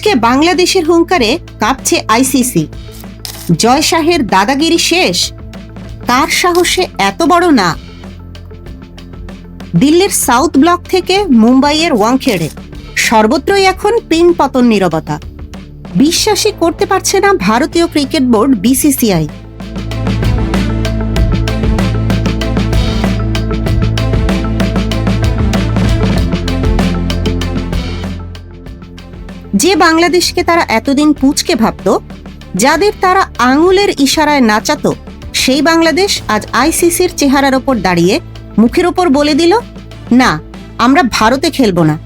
আজকে বাংলাদেশের হুঙ্কারে কাঁপছে আইসিসি। জয় শাহের দাদাগিরি শেষ? কার সাহসে এত বড় না? দিল্লির সাউথ ব্লক থেকে মুম্বাইয়ের ওয়াংখেড়ে সর্বত্রই এখন পিন পতন নীরবতা। বিশ্বাসই করতে পারছে না ভারতীয় ক্রিকেট বোর্ড বিসিসিআই। যে বাংলাদেশকে তারা এতদিন পুঁচকে ভাবত, যাদের তারা আঙুলের ইশারায় নাচাতো, সেই বাংলাদেশ আজ আইসিসির চেহারার ওপর দাঁড়িয়ে মুখের ওপর বলে দিল, না, আমরা ভারতে খেলব না।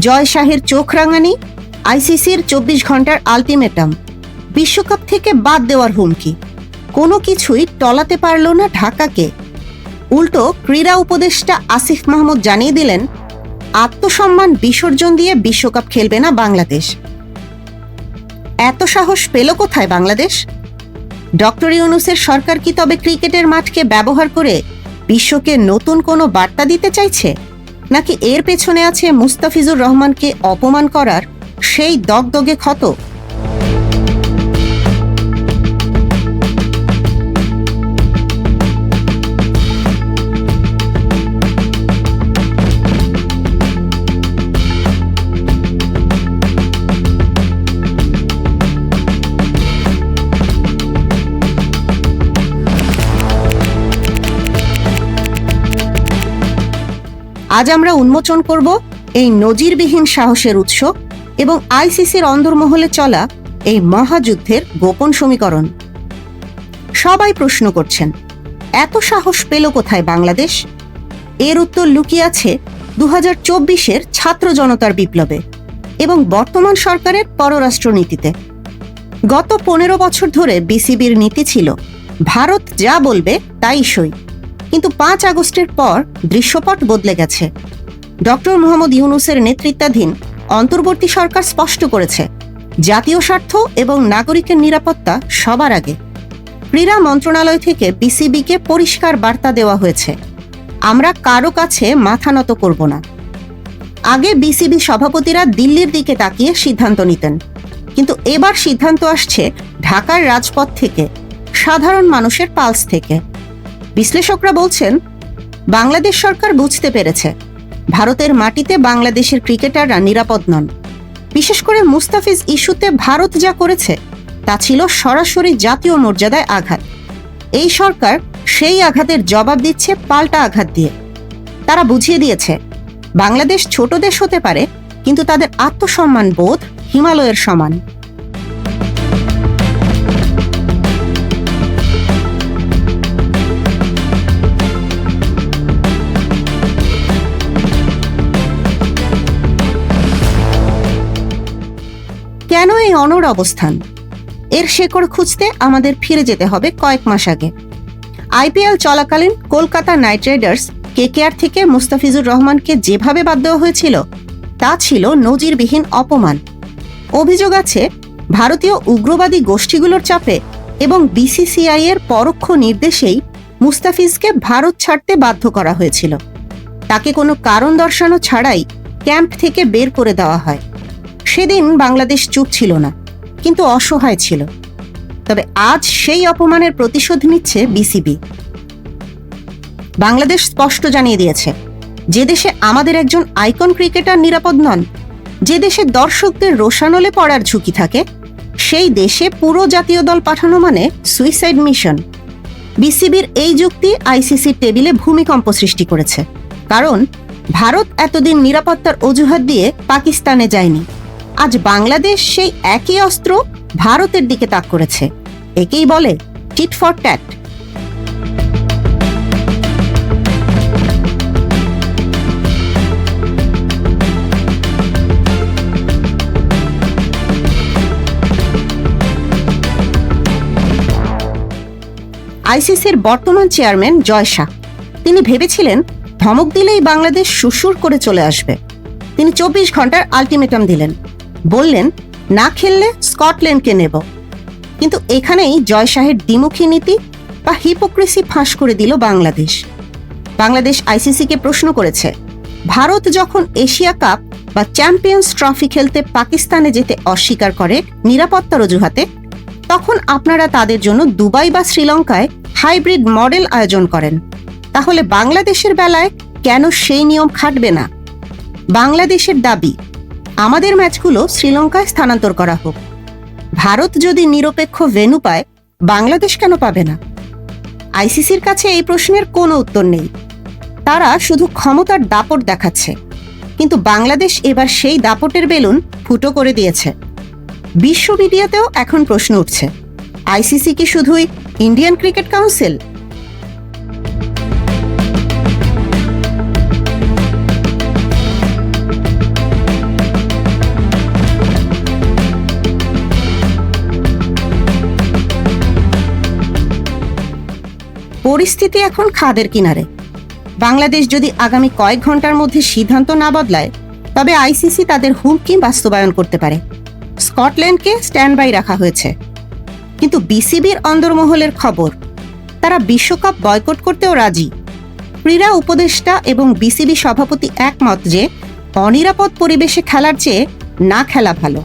জয় শাহের চোখ রাঙানি, আইসিসির 24 ঘন্টার আলটিমেটাম, বিশ্বকাপ থেকে বাদ দেওয়ার হুমকি, কোনো কিছুই টলাতে পারল না ঢাকাকে। উল্টো ক্রীড়া উপদেষ্টা আসিফ মাহমুদ জানিয়ে দিলেন, আত্মসম্মান বিসর্জন দিয়ে বিশ্বকাপ খেলবে না বাংলাদেশ। এত সাহস পেল কোথায় বাংলাদেশ? ডক্টর ইউনূসের সরকার কি তবে ক্রিকেটের মাঠকে ব্যবহার করে বিশ্বকে নতুন কোনো বার্তা দিতে চাইছে, নাকি এর পেছনে আছে মুস্তাফিজুর রহমানকে অপমান করার সেই দগদগে ক্ষত? আজ আমরা উন্মোচন করব এই নজিরবিহীন সাহসের উৎস এবং আইসিসির অন্দরমহলে চলা এই মহাযুদ্ধের গোপন সমীকরণ। সবাই প্রশ্ন করছেন, এত সাহস পেল কোথায় বাংলাদেশ? এর উত্তর লুকিয়ে আছে 2024-এর ছাত্র জনতার বিপ্লবে এবং বর্তমান সরকারের পররাষ্ট্রনীতিতে। গত 15 বছর ধরে বিসিবির নীতি ছিল ভারত যা বলবে তাই সই, কিন্তু 5 আগস্টের পর দৃশ্যপট বদলে গেছে। ডক্টর মোহাম্মদ ইউনূসের নেতৃত্বাধীন অন্তর্বর্তী সরকার স্পষ্ট করেছে, জাতীয় স্বার্থ এবং নাগরিকের নিরাপত্তা সবার আগে। ক্রীড়া মন্ত্রণালয় থেকে বিসিবিকে পরিষ্কার বার্তা দেওয়া হয়েছে, আমরা কারো কাছে মাথা নত করব না। আগে বিসিবি সভাপতিরা দিল্লির দিকে তাকিয়ে সিদ্ধান্ত নিতেন, কিন্তু এবার সিদ্ধান্ত আসছে ঢাকার রাজপথ থেকে, সাধারণ মানুষের পালস থেকে। বিশ্লেষকরা বলছেন, বাংলাদেশ সরকার বুঝতে পেরেছে ভারতের মাটিতে বাংলাদেশের ক্রিকেটাররা নিরাপদ নন। বিশেষ করে মুস্তাফিজ ইস্যুতে ভারত যা করেছে তা ছিল সরাসরি জাতীয় মর্যাদায় আঘাত। এই সরকার সেই আঘাতের জবাব দিচ্ছে পাল্টা আঘাত দিয়ে। তারা বুঝিয়ে দিয়েছে, বাংলাদেশ ছোট দেশ হতে পারে, কিন্তু তাদের আত্মসম্মান বোধ হিমালয়ের সমান। কেন এই অনড় অবস্থান? এর শেকড় খুঁজতে আমাদের ফিরে যেতে হবে কয়েক মাস আগে। আইপিএল চলাকালীন কলকাতা নাইট রাইডার্স কেকেআর থেকে মুস্তাফিজুর রহমানকে যেভাবে বাদ দেওয়া হয়েছিল তা ছিল নজিরবিহীন অপমান। অভিযোগ আছে, ভারতীয় উগ্রবাদী গোষ্ঠীগুলোর চাপে এবং বিসিসিআই এর পরোক্ষ নির্দেশেই মুস্তাফিজকে ভারত ছাড়তে বাধ্য করা হয়েছিল। তাকে কোনো কারণ দর্শানো ছাড়াই ক্যাম্প থেকে বের করে দেওয়া হয়। সেদিন বাংলাদেশ চুপ ছিল না, কিন্তু অসহায় ছিল। তবে আজ সেই অপমানের প্রতিশোধ নিচ্ছে বিসিবি। বাংলাদেশ স্পষ্ট জানিয়ে দিয়েছে, যে দেশে আমাদের একজন আইকন ক্রিকেটার নিরাপদ নন, যে দেশে দর্শকদের রোষানলে পড়ার ঝুঁকি থাকে, সেই দেশে পুরো জাতীয় দল পাঠানো মানে সুইসাইড মিশন। বিসিবির এই যুক্তি আইসিসির টেবিলে ভূমিকম্প সৃষ্টি করেছে, কারণ ভারত এতদিন নিরাপত্তার অজুহাত দিয়ে পাকিস্তানে যায়নি। আজ বাংলাদেশ সেই একই অস্ত্র ভারতের দিকে তাক করেছে। একেই বলে টিট ফর ট্যাট। আইসিসির বর্তমান চেয়ারম্যান জয় শাহ, তিনি ভেবেছিলেন ধমক দিলেই বাংলাদেশ সুরসুর করে চলে আসবে। তিনি 24 ঘন্টার আলটিমেটাম দিলেন, বললেন, না খেললে স্কটল্যান্ডকে নেব। কিন্তু এখানেই জয় শাহের দ্বিমুখী নীতি বা হিপোক্রেসি ফাঁস করে দিল বাংলাদেশ। বাংলাদেশ আইসিসিকে প্রশ্ন করেছে, ভারত যখন এশিয়া কাপ বা চ্যাম্পিয়ন্স ট্রফি খেলতে পাকিস্তানে যেতে অস্বীকার করে নিরাপত্তার অজুহাতে, তখন আপনারা তাদের জন্য দুবাই বা শ্রীলঙ্কায় হাইব্রিড মডেল আয়োজন করেন। তাহলে বাংলাদেশের বেলায় কেন সেই নিয়ম খাটবে না? বাংলাদেশের দাবি, আমাদের ম্যাচগুলো শ্রীলঙ্কায় স্থানান্তর করা হোক। ভারত যদি নিরপেক্ষ ভেন্যু পায়, বাংলাদেশ কেন পাবে না? আইসিসির কাছে এই প্রশ্নের কোনো উত্তর নেই। তারা শুধু ক্ষমতার দাপট দেখাচ্ছে, কিন্তু বাংলাদেশ এবার সেই দাপটের বেলুন ফুটো করে দিয়েছে। বিশ্ব মিডিয়াতেও এখন প্রশ্ন উঠছে, আইসিসি কি শুধুই ইন্ডিয়ান ক্রিকেট কাউন্সিল? পরিস্থিতি এখন খাদের কিনারে। বাংলাদেশ যদি আগামী কয়েক ঘন্টার মধ্যে সিদ্ধান্ত না বদলায়, তবে আইসিসি তাদের হুমকি বাস্তবায়ন করতে পারে। স্কটল্যান্ডকে স্ট্যান্ড বাই রাখা হয়েছে, কিন্তু বিসিবির অন্দরমহলের খবর, তারা বিশ্বকাপ বয়কট করতেও রাজি। ক্রীড়া উপদেষ্টা এবং বিসিবি সভাপতি একমত যে অনিরাপদ পরিবেশে খেলার চেয়ে না খেলা ভালো।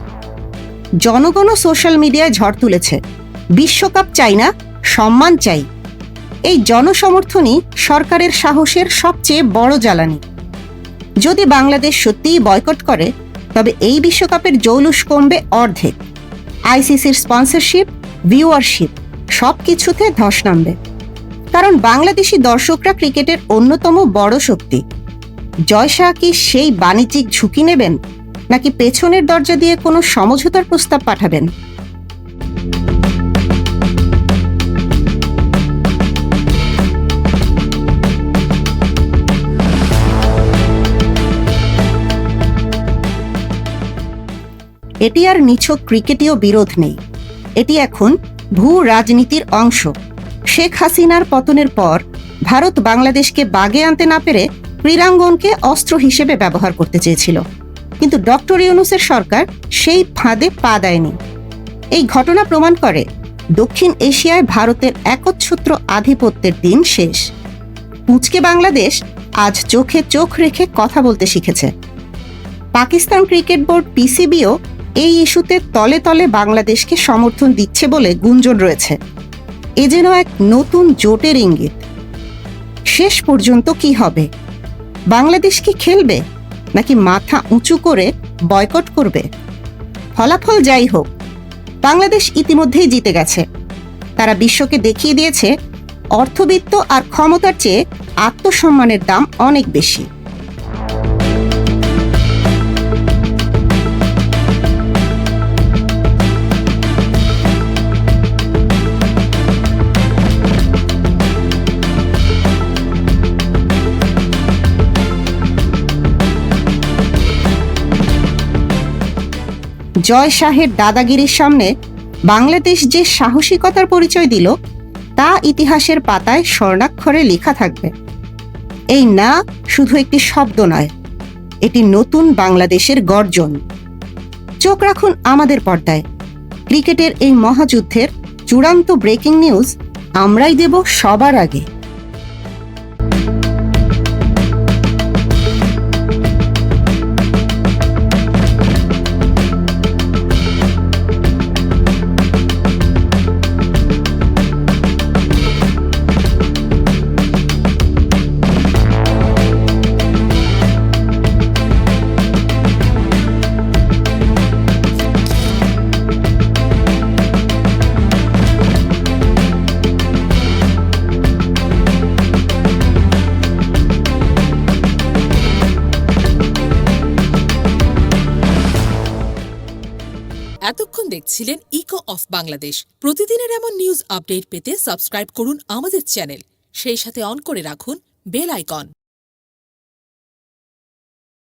জনগণও সোশ্যাল মিডিয়ায় ঝড় তুলেছে, বিশ্বকাপ চাই না, সম্মান চাই। এই জনসমর্থনই সরকারের সাহসের সবচেয়ে বড় জ্বালানি। যদি বাংলাদেশ সত্যিই বয়কট করে, তবে এই বিশ্বকাপের জৌলুস কমবে অর্ধেক। আইসিসির স্পন্সরশিপ, ভিউয়ারশিপ সবকিছুতে ধস নামবে। কারণ বাংলাদেশি দর্শকরা ক্রিকেটের অন্যতম বড় শক্তি। জয় শাহ কি সেই বাণিজ্যিক ঝুঁকি নেবেন, নাকি পেছনের দরজা দিয়ে কোনো সমঝোতার প্রস্তাব পাঠাবেন? এটি আর নিছক ক্রিকেটীয় বিরোধ নেই, এটি এখন ভূ রাজনীতির অংশ। শেখ হাসিনার পতনের পর ভারত বাংলাদেশকে বাগে আনতে না পেরে ক্রীড়াঙ্গনকে অস্ত্র হিসেবে ব্যবহার করতে চেয়েছিল, কিন্তু ডক্টর ইউনূসের সরকার সেই ফাঁদে পা দেয়নি। এই ঘটনা প্রমাণ করে দক্ষিণ এশিয়ায় ভারতের একচ্ছত্র আধিপত্যের দিন শেষ। পুঁচকে বাংলাদেশ আজ চোখে চোখ রেখে কথা বলতে শিখেছে। পাকিস্তান ক্রিকেট বোর্ড পিসিবিও এই ইস্যুতে তলে তলে বাংলাদেশকে সমর্থন দিচ্ছে বলে গুঞ্জন রয়েছে। এ যেন এক নতুন জোটের ইঙ্গিত। শেষ পর্যন্ত কি হবে? বাংলাদেশ কি খেলবে, নাকি মাথা উঁচু করে বয়কট করবে? ফলাফল যাই হোক, বাংলাদেশ ইতিমধ্যেই জিতে গেছে। তারা বিশ্বকে দেখিয়ে দিয়েছে অর্থবিত্ত আর ক্ষমতার চেয়ে আত্মসম্মানের দাম অনেক বেশি। জয় শাহের দাদাগিরির সামনে বাংলাদেশ যে সাহসিকতার পরিচয় দিল, তা ইতিহাসের পাতায় স্বর্ণাক্ষরে লেখা থাকবে। এই না শুধু একটি শব্দ নয়, এটি নতুন বাংলাদেশের গর্জন। চোখ রাখুন আমাদের পর্দায়। ক্রিকেটের এই মহাযুদ্ধের চূড়ান্ত ব্রেকিং নিউজ আমরাই দেব সবার আগে। এতক্ষণ দেখছিলেন ইকো অফ বাংলাদেশ। প্রতিদিনের এমন নিউজ আপডেট পেতে সাবস্ক্রাইব করুন আমাদের চ্যানেল, সেই সাথে অন করে রাখুন বেল আইকন।